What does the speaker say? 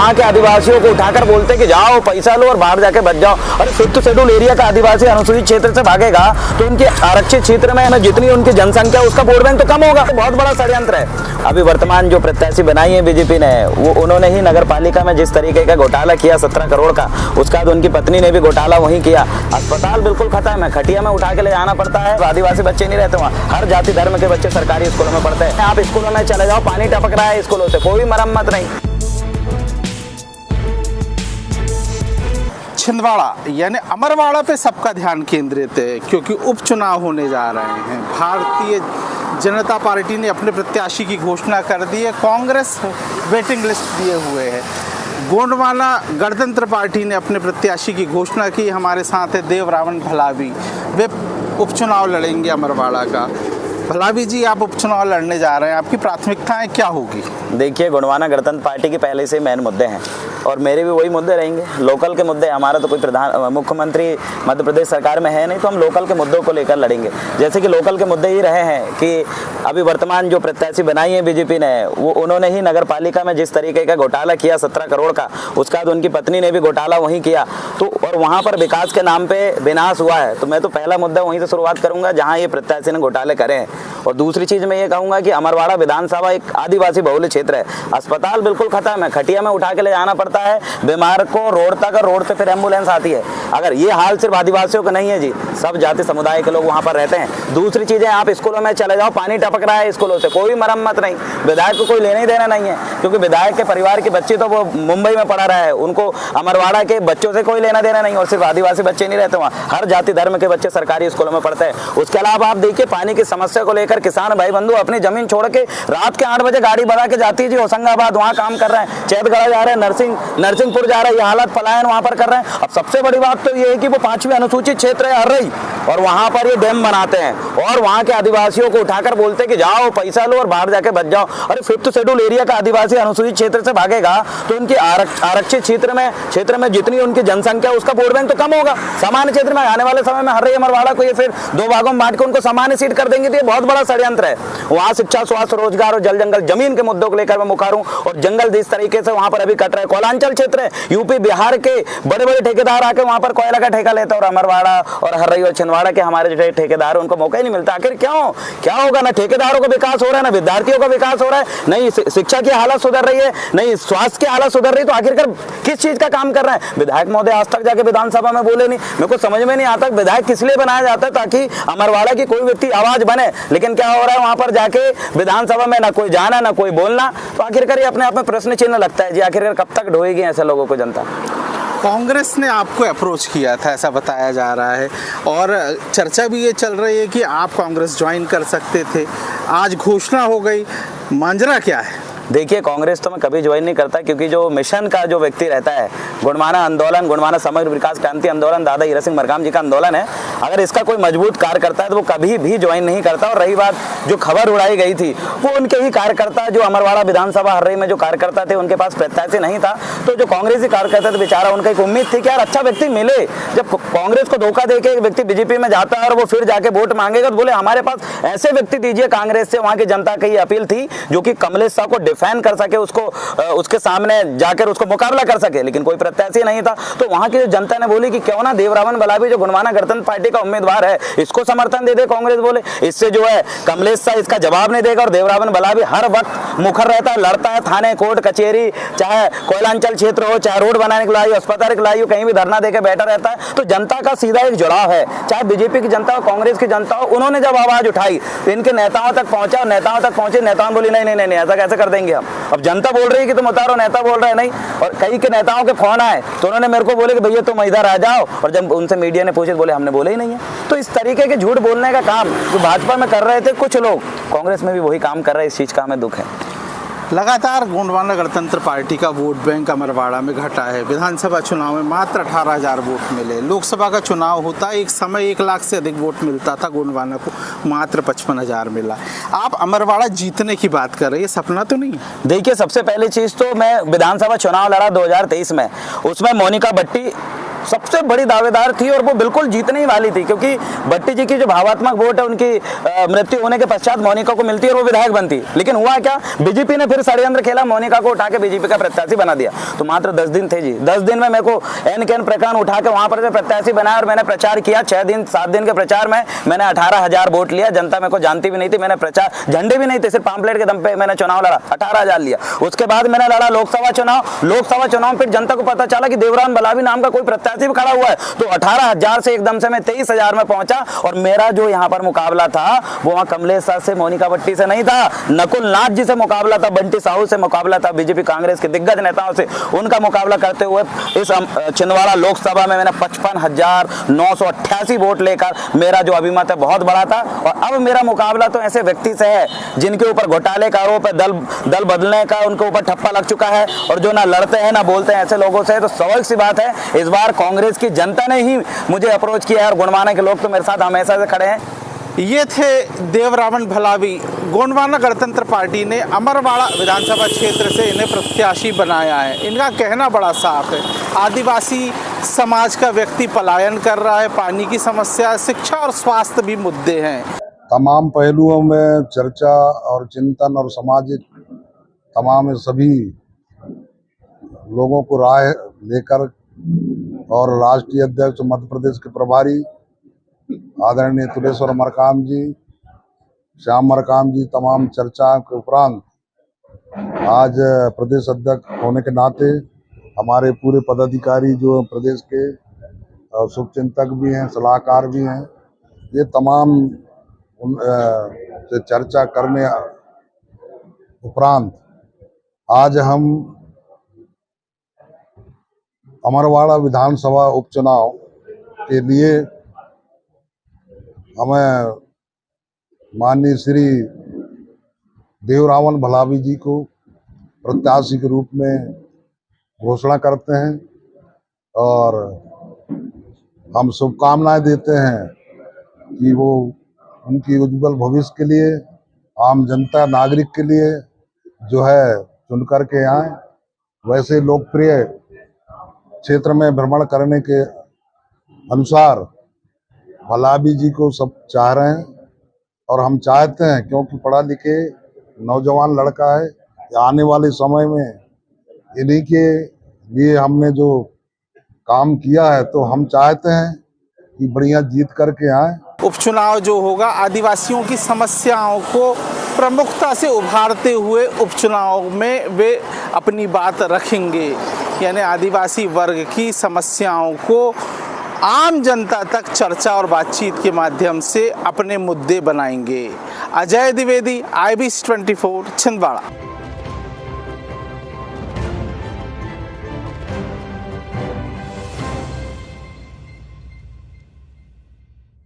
वहाँ के आदिवासियों को उठाकर बोलते कि जाओ पैसा लो और बाहर जाके बच जाओ। अरे फिफ्थ शेड्यूल एरिया का आदिवासी अनुसूचित क्षेत्र से भागेगा तो उनके आरक्षित क्षेत्र में जितनी उनकी जनसंख्या उसका वोट बैंक तो कम होगा। तो बहुत बड़ा षड्यंत्र है। अभी वर्तमान जो प्रत्याशी बनाई है बीजेपी ने, वो उन्होंने ही नगर पालिका में जिस तरीके का घोटाला किया 17 करोड़ का, उसके बाद उनकी पत्नी ने भी घोटाला वहीं किया। अस्पताल बिल्कुल खत्म है, खटिया में उठा के ले जाना पड़ता है। आदिवासी बच्चे नहीं रहते वहाँ, हर जाति धर्म के बच्चे सरकारी स्कूलों में पढ़ते हैं। आप स्कूलों में चले जाओ, पानी टपक रहा है स्कूलों से, कोई मरम्मत नहीं। छिंदवाड़ा यानी अमरवाड़ा पे सबका ध्यान केंद्रित है क्योंकि उपचुनाव होने जा रहे हैं। भारतीय जनता पार्टी ने अपने प्रत्याशी की घोषणा कर दी है, कांग्रेस वेटिंग लिस्ट दिए हुए है। गोंडवाना गणतंत्र पार्टी ने अपने प्रत्याशी की घोषणा की। हमारे साथ है देवरावण भलावी, वे उपचुनाव लड़ेंगे अमरवाड़ा का। भलावी जी, आप उपचुनाव लड़ने जा रहे हैं, आपकी प्राथमिकताएं क्या होगी? देखिए, गोंडवाना गणतंत्र पार्टी के पहले से मेन मुद्दे हैं और मेरे भी वही मुद्दे रहेंगे। लोकल के मुद्दे, हमारा तो कोई मुख्यमंत्री मध्य प्रदेश सरकार में है नहीं, तो हम लोकल के मुद्दों को लेकर लड़ेंगे। जैसे कि लोकल के मुद्दे ही रहे हैं कि अभी वर्तमान जो प्रत्याशी बनाई है बीजेपी ने, वो उन्होंने ही नगर पालिका में जिस तरीके का घोटाला किया 17 करोड़ का, उसके बाद उनकी पत्नी ने भी घोटाला वहीं किया, तो और वहाँ पर विकास के नाम पे विनाश हुआ है। तो मैं तो पहला मुद्दा वहीं से शुरुआत करूंगा जहाँ ये प्रत्याशी ने घोटाले करे हैं। और दूसरी चीज़ मैं ये कहूँगा कि अमरवाड़ा विधानसभा एक आदिवासी बहुल क्षेत्र है। अस्पताल बिल्कुल खत्म है, खटिया में उठा के ले जाना पड़ता है बीमार को रोड तक, और रोड पे फिर एम्बुलेंस आती है। अगर ये हाल सिर्फ आदिवासियों का नहीं है जी, सब जाति समुदाय के लोग वहाँ पर रहते हैं। दूसरी चीज़ें, आप स्कूलों में चले जाओ, पानी टपक रहा है स्कूलों से, कोई मरम्मत नहीं। विधायक को कोई लेने ही देना नहीं है, क्योंकि विधायक के परिवार के बच्चे तो वो मुंबई में पढ़ा रहा है, उनको अमरवाड़ा के बच्चों से कोई लेना देना नहीं। और सिर्फ आदिवासी बच्चे नहीं रहते वहाँ, हर जाति धर्म के बच्चे सरकारी स्कूलों में पढ़ते हैं। उसके अलावा आप देखिए, पानी की समस्या को लेकर किसान भाई बंधु अपनी जमीन छोड़ के रात के 8 बजे गाड़ी बढ़ा के जाती है जी होशंगाबाद, वहाँ काम कर रहे हैं, चैतगढ़ जा रहे हैं, नरसिंहपुर जा रहे हैं, ये हालत पलायन वहाँ पर कर रहे हैं। अब सबसे बड़ी बात तो ये है कि वो 5वीं अनुसूचित क्षेत्र है हर्रई, और वहाँ पर ये डैम बनाते हैं और वहाँ के आदिवासियों को उठाकर बोलते हैं कि जाओ पैसा लो और बाहर जाके बच जाओ। अरे फिफ्थ शेड्यूल एरिया का आदिवासी अनुसूचित क्षेत्र से भागेगा तो उनकी आरक्षित क्षेत्र में जितनी उनकी जनसंख्या उसका वोट बैंक तो कम होगा। सामान्य क्षेत्र में आने वाले समय में हर्रई अमरवाड़ा को ये फिर 2 भागों में बांट के उनको सामान्य सीट कर देंगे, तो ये बहुत बड़ा षड्यंत्र है। वहाँ शिक्षा, स्वास्थ्य, रोजगार और जल जंगल जमीन के मुद्दों को लेकर मैं मुखार हूँ, और जंगल जिस तरीके से वहाँ पर अभी कट रहे हैं। कोयलांचल क्षेत्र है, यूपी बिहार के बड़े बड़े ठेकेदार आके वहाँ पर कोयला का ठेका लेते हैं, और अमरवाड़ा और हर्रई और छिंदवाड़ा के हमारे जो ठेकेदार उनको मौका ही नहीं मिलता। आखिर क्यों? क्या होगा? ना ठेकेदारों का विकास हो रहा है, ना विद्यार्थियों का विकास हो रहा है, नहीं शिक्षा की हालत सुधर रही है, नहीं स्वास्थ्य की हालत सुधर रही है। तो आखिरकार किस चीज का काम कर रहे हैं? विधायक महोदय आज तक जाके विधानसभा में बोले नहीं। मेरे को समझ में नहीं आता विधायक किस लिए बनाया जाता है, ताकि अमरवाड़ा की कोई व्यक्ति आवाज बने। लेकिन क्या हो रहा है, वहां पर जाके विधानसभा में ना कोई जाना ना कोई बोलना। तो आखिरकार ये अपने आप में प्रश्न चिन्ह लगता है जी, आखिरकार कब तक ढोएगी ऐसे लोगों को जनता? कांग्रेस ने आपको अप्रोच किया था ऐसा बताया जा रहा है, और चर्चा भी ये चल रही है कि आप कांग्रेस ज्वाइन कर सकते थे। आज घोषणा हो गई, मांजरा क्या है? देखिए, कांग्रेस तो मैं कभी ज्वाइन नहीं करता, क्योंकि जो मिशन का जो व्यक्ति रहता है, गोंडवाना आंदोलन, गोंडवाना समग्र विकास क्रांति आंदोलन, दादा हीरा सिंह मरकाम जी का आंदोलन है, अगर इसका कोई मजबूत कार्यकर्ता है तो वो कभी भी ज्वाइन नहीं करता। और रही बात जो खबर उड़ाई गई थी, वो उनके ही कार्यकर्ता, जो अमरवाड़ा विधानसभा हर्रई में जो कार्यकर्ता थे, उनके पास प्रत्याशी नहीं था, तो जो कांग्रेसी कार्यकर्ता थे बेचारा, उनका एक उम्मीद थी कि यार अच्छा व्यक्ति मिले। जब कांग्रेस को धोखा देके एक व्यक्ति बीजेपी में जाता है और वो फिर जाके वोट मांगेगा, तो बोले हमारे पास ऐसे व्यक्ति दीजिए कांग्रेस से। वहां की जनता की अपील थी जो कि कमलेश साहब को डिफेंड कर सके, उसके सामने जाकर उसको मुकाबला कर सके, लेकिन कोई प्रत्याशी नहीं था। तो वहां की जनता ने बोली कि क्यों ना देवरावण भलावी जो गोंडवाना गणतंत्र पार्टी का उम्मीदवार है, इसको समर्थन दे दे। कांग्रेस बोले इससे जो है कमलेश साहब इसका जवाब नहीं देगा, और देवरावण भलावी हर वक्त मुखर रहता है, लड़ता है, थाने कोर्ट कचेरी, चाहे कोयलांचल क्षेत्र हो, चाहे रोड बनाने के लिए, अस्पताल के लिए, कहीं भी धरना देकर बैठा रहता है। तो जनता का सीधा एक जुड़ाव है, चाहे बीजेपी की जनता हो, कांग्रेस की जनता हो। उन्होंने जब आवाज उठाई तो इनके नेताओं तक पहुंचा, नेताओं तक पहुंचे, नेताओं बोली नहीं नहीं नहीं, ऐसा कैसे कर देंगे हम। अब जनता बोल रही है कि तुम उतारो, नेता बोल रहे हैं नहीं। और कई के नेताओं के फोन आए तो उन्होंने मेरे को बोले कि भैया तुम इधर आ जाओ, और जब उनसे मीडिया ने पूछे बोले हमने बोले ही नहीं है। तो इस तरीके के झूठ बोलने का काम जो भाजपा में कर रहे थे कुछ लोग, कांग्रेस में भी वही काम कर रहे हैं। इस चीज का हमें दुख है। लगातार गोंडवाना गणतंत्र पार्टी का वोट बैंक अमरवाड़ा में घटा है। विधानसभा चुनाव में मात्र 18,000 वोट मिले। लोकसभा का चुनाव होता एक समय 1 लाख से अधिक वोट मिलता था, गोंडवाना को मात्र 55,000 मिला। आप अमरवाड़ा जीतने की बात कर रहे हैं, ये सपना तो नहीं? देखिए, सबसे पहली चीज तो मैं विधानसभा चुनाव लड़ा 2023 में, उसमें मोनिका भट्टी सबसे बड़ी दावेदार थी और वो बिल्कुल जीतने ही वाली थी, क्योंकि भट्टी जी की जो भावात्मक वोट है उनकी मृत्यु होने के पश्चात मोनिका को मिलती है और वो विधायक बनती। लेकिन हुआ क्या, बीजेपी ने फिर षड्यंत्र खेला, मोनिका को उठा के बीजेपी का प्रत्याशी बना दिया। तो मात्र 10 दिन थे जी, 10 दिन में मेरे को एन के एन प्रकरण उठा के वहां पर प्रत्याशी बनाया और मैंने प्रचार किया। 6-7 दिन के प्रचार में मैंने 18,000 वोट लिया। जनता मेरे को जानती भी नहीं थी, मैंने प्रचार झंडे भी नहीं थे, सिर्फ पैम्फलेट के दम पे मैंने चुनाव लड़ा, 18,000 लिया। उसके बाद मैंने लड़ा लोकसभा चुनाव में फिर जनता को पता चला कि देवराम भलावी नाम का कोई प्रत्याशी भी खड़ा हुआ है, तो 18,000 से एकदम से मैं 23,000 में पहुंचा। और मेरा जो यहाँ पर मुकाबला था वो वहाँ कमलेश साह से, मोनिका भट्टी से नहीं था, नकुल नाथ जी से मुकाबला था, बंटी साहू से मुकाबला था, बीजेपी कांग्रेस के दिग्गज नेताओं से। उनका मुकाबला करते हुए इस छिंदवाड़ा लोकसभा में मैंने 55,988 वोट लेकर मेरा जो अभिमत है बहुत बड़ा था। और अब मेरा मुकाबला तो ऐसे व्यक्ति से है जिनके ऊपर घोटाले का आरोप है, दल बदलने का उनके ऊपर ठप्पा लग चुका है, और जो ना लड़ते हैं ना बोलते हैं, ऐसे लोगों से। तो स्वाभाविक सी बात है, इस बार कांग्रेस की जनता ने ही मुझे अप्रोच किया है और गुणमाना के लोग तो मेरे साथ हमेशा से खड़े हैं। ये थे देवरावण भलावी। गोंडवाना गणतंत्र पार्टी ने अमरवाड़ा विधानसभा क्षेत्र से इन्हें प्रत्याशी बनाया है। इनका कहना बड़ा साफ है, आदिवासी समाज का व्यक्ति पलायन कर रहा है, पानी की समस्या, शिक्षा और स्वास्थ्य भी मुद्दे हैं। तमाम पहलुओं में चर्चा और चिंतन और सामाजिक तमाम सभी लोगों को राय लेकर और राष्ट्रीय अध्यक्ष मध्य प्रदेश के प्रभारी आदरणीय तुलेश्वर मरकाम जी, श्याम मरकाम जी, तमाम चर्चा के उपरांत आज प्रदेश अध्यक्ष होने के नाते हमारे पूरे पदाधिकारी जो प्रदेश के शुभचिंतक भी हैं, सलाहकार भी हैं, ये तमाम से चर्चा करने उपरांत आज हम अमरवाड़ा विधानसभा उपचुनाव के लिए हमें माननीय श्री देवरावण भलावी जी को प्रत्याशी के रूप में घोषणा करते हैं और हम शुभकामनाएं देते हैं कि वो उनकी उज्जवल भविष्य के लिए आम जनता नागरिक के लिए जो है चुन कर के आए। वैसे लोकप्रिय क्षेत्र में भ्रमण करने के अनुसार भलावी जी को सब चाह रहे हैं और हम चाहते हैं, क्योंकि पढ़ा लिखे नौजवान लड़का है, आने वाले समय में इन्हीं के लिए हमने जो काम किया है, तो हम चाहते हैं कि बढ़िया जीत करके आए। उपचुनाव जो होगा आदिवासियों की समस्याओं को प्रमुखता से उभारते हुए उपचुनाव में वे अपनी बात रखेंगे, यानी आदिवासी वर्ग की समस्याओं को आम जनता तक चर्चा और बातचीत के माध्यम से अपने मुद्दे बनाएंगे। अजय द्विवेदी, IBC 24, छिंदवाड़ा।